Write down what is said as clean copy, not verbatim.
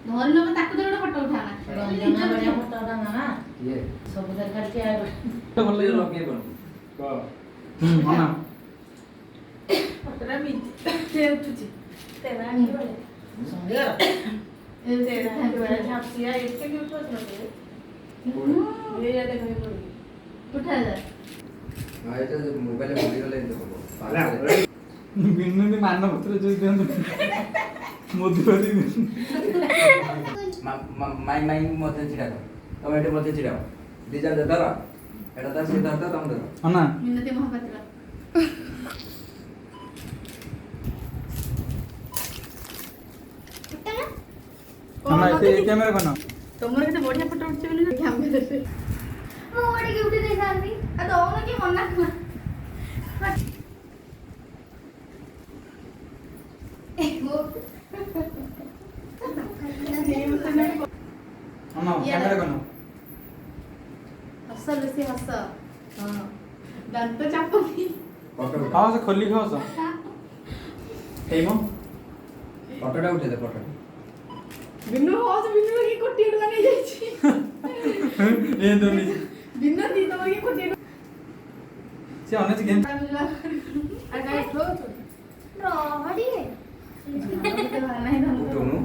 ଧରି ନବ ତାକୁ ଧରି ଗୋଟେ ଫଟୋ ଉଠାନା। ରଞ୍ଜନା ବଢିଆ ଫଟୋ ଉଠାନା ନା ଇଏ ସବୁଥିରେ ଖାଲି ଠିଆ ହେବେ। ଭଲ ଲଗେଇ ବନ ମନା ଫଟୋଟା ମିଛେ ଉଠୁଛି। ତେରା ଆଣିକି ବଳେ ସନ୍ଧ୍ୟା ତେରା ଝାପସିଆ ଏତେ ବି ଉଠୁଛି ମତେ ଏଇଆ ଦେଖ ଉଠା ଯା। ହଁ ଏଟା ମୋବାଇଲ ଭୁଲି ଗଲେ ଏମିତି ହବ ବିନୁନି ମାନପତ୍ର ଯୋଉ ଦିଅନ୍ତୁ ମୋଦି ମୋଦି ମାଇ ମାଇ ମତେ ଛିଡା କର ତମେ ଏଠି ମତେ ଛିଡା ଦି ଜଣ ଧର ଏଟା ତା ସିଧା ଧର ତମେ ଧର ଅନା ମିନତି ମହାପାତ୍ର ଅନା ଏ କ୍ୟାମେରା କୋନ ତମର କେତେ ବଢିଆ ଫଟୋ ଉଠୁଛି ବୋଲି କ୍ୟାମେରାରେ ମୁଁ ଗୋଟେ ଉଠି ଦେଇଥାନ୍ତି ଆଉ ଦଉନ କି ମନା କର। ଅନା କ୍ୟାମେରା କୋନ ହସ ବେଶୀ ହସ ହଁ ଦାନ୍ତ ଚାପନି ଫଟୋ ହଁ ସେ ଖୋଲି ଖାସ ହେଇମ ଫଟୋଟା ଉଠେଇ ଦେ ଫଟୋ ବିନୁ ହସ ବିନୁ କି କୋଟି ଟଙ୍କା ନେଇ ଯାଇଛି ଏ ଦୋନି ବିନୁ ଦି ତମର କି କୋଟି ସେ ଅନେକ ଗେମ୍ ଟଙ୍କା ଆଟା ଏଠୁ ରହଡି ଉଠଉନୁ